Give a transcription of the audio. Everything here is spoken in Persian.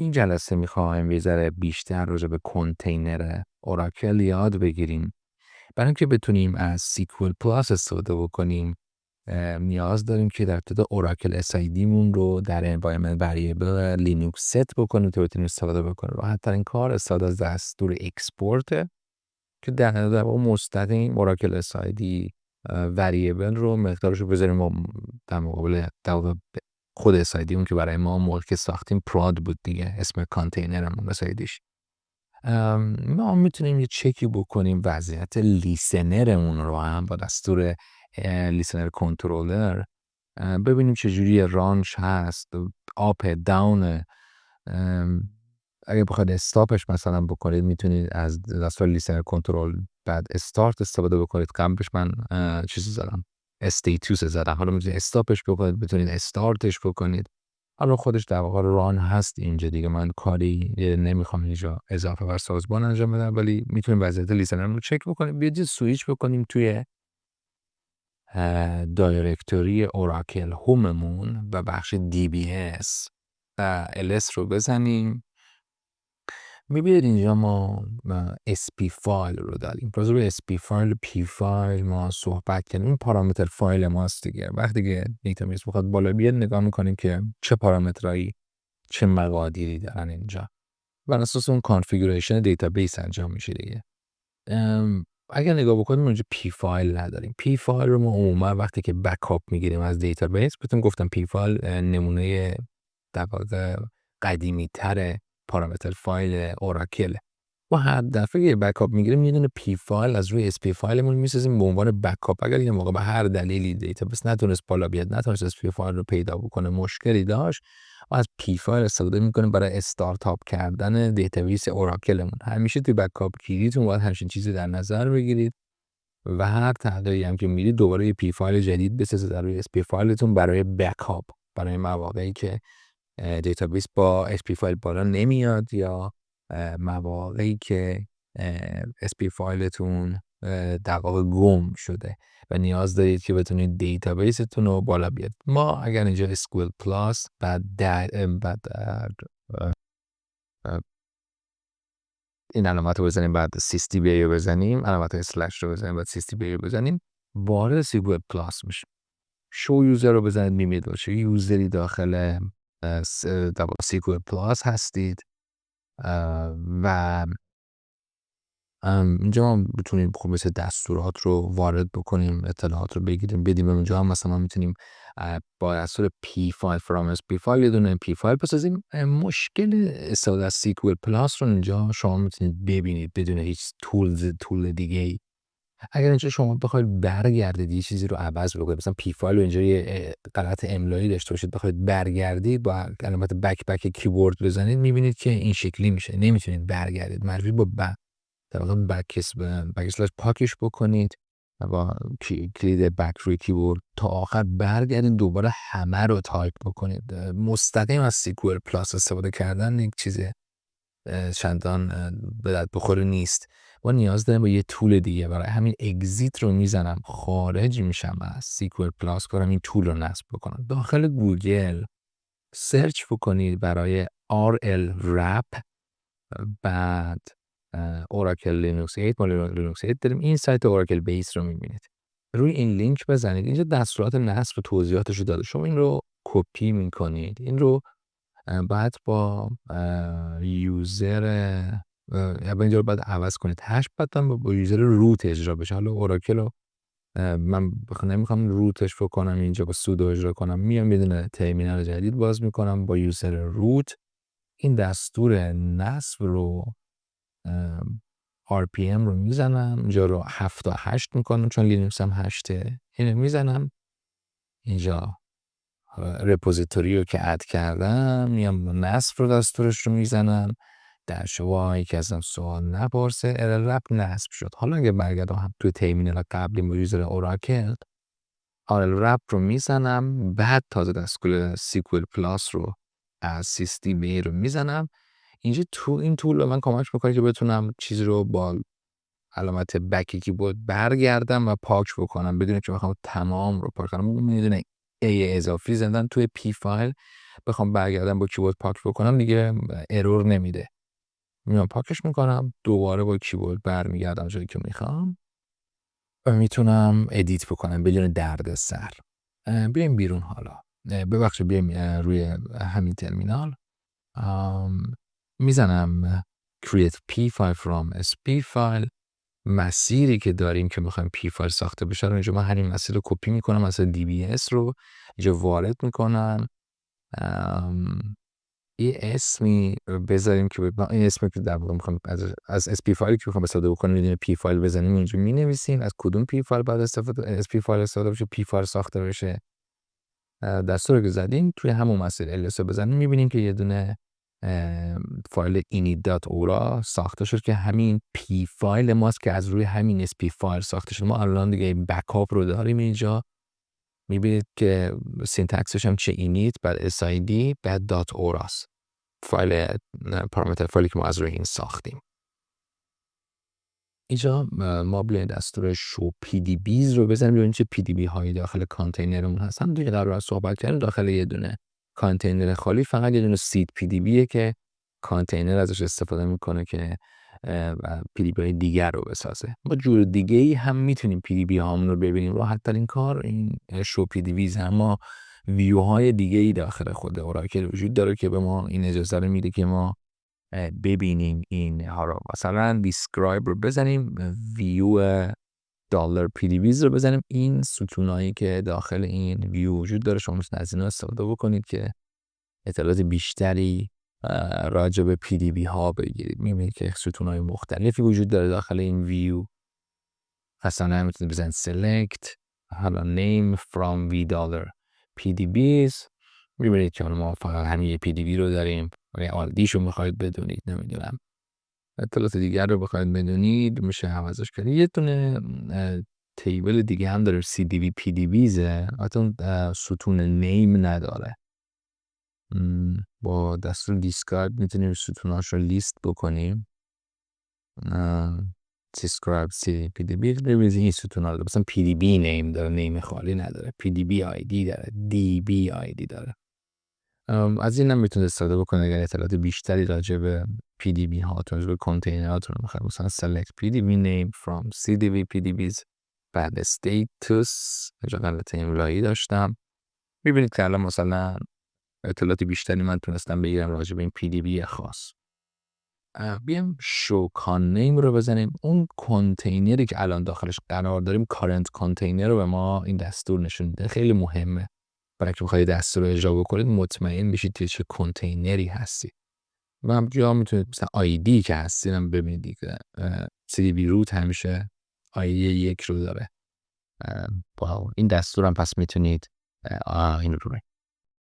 این جلسه میخوایم یه ذره بیشتر راجع به کنتینر اوراکل یاد بگیریم. برای اینکه بتونیم از سیکوال پلاس استفاده بکنیم نیاز داریم که در ابتدا اوراکل SID مون رو در environment variable لینوکس ست بکنیم تا بتونیم استفاده بکنیم. راحت ترین کار استفاده از دستور اکسپورت که در واقع مستقیم اوراکل SID variable رو مقدارش رو بذاریم در مقابل خود SID اون که برای ما موقع که ساختیم پراد بود دیگه، اسم کانتینرمون SIDش. ما میتونیم یه چکی بکنیم وضعیت لیسنرمون رو هم با دستور لیسنر کنترلر، ببینیم چجوری رانچ هست، آپ داون. اگه بخواید استاپش مثلا بکنید میتونید از دستور لیسنر کنترل بعد استارت استفاده بکنید. قبلش من چیزی زدم استیتوس زدم، حالا میتونید استاپش بکنید، بتونید استارتش بکنید. حالا خودش در واقع ران هست اینجا دیگه، من کاری نمیخوام اینجا اضافه بر سازبان انجام بدم، ولی میتونیم وضعیت لیسنر رو چک بکنیم. بیاید سویچ بکنیم توی دایرکتوری اوراکل هوممون و بخش DBS ls رو بزنیم. میبینید اینجا ما SP فایل رو داریم. راجع به SP فایل P فایل ما صحبت کردیم. این پارامتر فایل ماست دیگه. وقتی که دیتابیس بخواد بالا بیاد نگاه میکنیم که چه پارامترایی چه مقادیری دارن اینجا. بر اساس اون کانفیگوریشن دیتابیس انجام میشه دیگه. اگر نگاه بکنیم اونجا P فایل نداریم. P فایل رو ما عموما وقتی که بکاپ میگیریم از دیتابیس، بهتون گفتم P فایل نمونه در واقع قدیمی تر پارامتر فایل اوراکل. و هر دفعه که بکاپ میگیریم یه دونه پی فایل از روی SP فایلمون میسازیم به عنوان بکاپ. اگر یه موقع به هر دلیلی دیتابیس نتونست بالا بیاد، نتونست SP فایل رو پیدا بکنه، مشکلی داشت، و از پی فایل استفاده میکنیم برای استارتاپ کردن دیتابیس اوراکلمون. همیشه توی بکاپ گیریتون باید همچین چیزی در نظر بگیرید و هر تغییری هم که میرید دوباره یه پی فایل جدید بسازید در روی SP فایلتون برای بکاپ، برای مواقعی که دیتابیس با SP فایل بالا نمیاد یا مواقعی که SP فایلتون در واقع گم شده و نیاز دارید که بتونید دیتابیستون رو بالا بیاد. ما اگر اینجا SQL پلاس بعد این علامت رو بزنیم، بعد CSTB رو بزنیم، علامت اسلش رو بزنیم، بعد CSTB رو بزنیم، وارد SQL پلاس میشه. شو یوزر رو بزنید، میبینید باشه یوزری داخل SQL پلاس هستید و اینجا ما بتونیم خب مثل دستورات رو وارد بکنیم، اطلاعات رو بگیریم بدیم. اونجا هم مثلا میتونیم با دستور P فایل from SP فایل یه دونه P فایل بسازیم. مشکل استفاده از SQL پلاس رو اینجا شما میتونید ببینید بدون هیچ طول دیگه ای. اگر اینجا شما بخواید برگردید یه چیزی رو عوض بکنید، مثلا پی فایل رو اینجا یه غلط املایی داشته باشید، بخواید برگردید با علامت بک کیبورد بزنید، میبینید که این شکلی میشه، نمیتونید برگردید، مجبورید با در واقع بک پاکش بکنید و با کلید بک روی کیبورد تا آخر برگردید، دوباره همه رو تایپ بکنید. مستقیم از SQL پلاس استفاده کردن یک چیز چندان به درد بخوره نیست. ما نیاز داریم با یه طول دیگه. برای همین اگزیت رو میزنم، خارج میشم از SQL پلاس، کنم این طول رو نصب بکنم. داخل گوگل سرچ بکنید برای RL wrap، بعد اوراکل لینوکس 8. ما لینوکس 8 داریم. این سایت اوراکل بیس رو میبینید، روی این لینک بزنید. اینجا دستورات نصب و توضیحاتش رو داده. شما این رو کپی میکنید، این رو بعد با یوزر اینجا رو باید عوض کنید، هش بعد با یوزر روت اجرا بشه. حالا اوراکل رو من نمیخوام روتش بکنم، اینجا با سودو اجرا کنم، میام یه دونه ترمینال جدید باز میکنم با یوزر روت. این دستور نصب رو RPM رو میزنم، اینجا رو 7 تا 8 میکنم چون لینوکس هم 8. اینو میزنم اینجا، رپوزیتوری رو که اد کردم میام نصب رو دستورش رو میزنم. در شما که ازم سوال نپرسه، ارل رپ نصب شد. حالا اگه برگردم هم توی ترمینال قبلی با یوزر اوراکل، ارل رپ رو میزنم، بعد تازه دستور SQL پلاس رو از CSTB رو میزنم. اینجا تو این طول به من کمک میکنه که بتونم چیزی رو با علامت بکی کیبورد برگردم و پاک بکنم بدون که بخوام تمام رو پاک کنم. میدونه ای اضافی زدن توی پی فایل بخوام برگردم با کیبورد پاک بکنم دیگه ارور نمیده. میام پاکش میکنم، دوباره با کیبورد برمیگردم جایی که میخوام و میتونم ادیت بکنم بدون دردسر. بیایم بیرون حالا. ببخشید بیایم روی همین ترمینال. میزنم create p file from sp file. مسیری که داریم که میخوایم p file ساخته بشه رو اینجا من همین مسیر رو کپی میکنم، مثلا dbs رو اینجا وارد میکنم. یه اسمی بذاریم که این اسمی که در واقع میخوام از sp فایلی که میخوام استفاده بکنیم میدونیم p فایل بزنیم اینجا مینویسیم از کدوم p فایل بعد استفاده sp فایل استفاده بشه p فایل ساخته بشه. دستور که زدیم توی همون مسیر ls بزنیم میبینیم که یه دونه فایل init.ora ساخته شد که همین p فایل ماست که از روی همین sp فایل ساخته شد. ما الان دیگه بکاپ رو داریم اینجا. میبینید که سینتکسش هم چه init بعد sid بعد .ora است. فایل پارامتر فایلی که ما از روی این ساختیم. اینجا ما بیایم دستور شو pdbs رو بزنیم ببینیم چه pdb هایی داخل کانتینرمون هستن. دیگه قبل از صحبت کردیم داخل یه دونه کانتینر خالی فقط یه دونه سید pdbه که کانتینر ازش استفاده میکنه که pdb های دیگر رو بسازه. ما جور دیگه ای هم میتونیم pdb هامون رو ببینیم. راحت ترین کار این شو pdbs، اما ویو های دیگه ای داخل خود اوراکل وجود داره که به ما این اجازه رو میده که ما ببینیم این ها رو. مثلا describe رو بزنیم، view $pdbs رو بزنیم. این ستونایی که داخل این ویو وجود داره شما میتونید از اینا استفاده بکنید که اطلاعات بیشتری راجع به pdb ها بگیرید. میبینید که ستونای مختلفی وجود داره داخل این ویو. مثلا میتونید بزنید select حالا name from $pdbs. میبینید که ما فقط همین یه pdb رو داریم. آلدیشو میخواید بدونید، نمیدونم اطلاعات دیگر رو بخواید بدونید میشه عوضش کرد. یه دونه تیبل دیگه هم داره cdb pdbs، اون ستون نیم نداره. با دستور دیسکارد میتونیم ستوناش رو لیست بکنیم. دیسکرایب cdb pdb ببینید این ستونا داره. مثلا pdb نیم داره، نیم خالی نداره. pdb id داره، db id داره. از این هم میتونید استفاده بکنید اگر اطلاعات بیشتری راجع به pdb ها راجع به کانتینراتون میخواید. مثلا select pdb name from cdb pdbs بعد status اینجا غلط املایی داشتم. میبینید که الان مثلا اطلاعات بیشتری من تونستم بگیرم راجع به این pdb خاص. بیایم شو کان نیم رو بزنیم. اون کانتینری که الان داخلش قرار داریم کارنت کانتینر رو به ما این دستور نشون میده. خیلی مهمه برای که بخواید دستور رو اجرا بکنید مطمئن بشید که چه کانتینری هستی. و هم جا میتونید مثلا آیدی که هستید هم ببینید که cdb root همیشه آیدی 1 رو داره. با این دستور هم پس میتونید این رو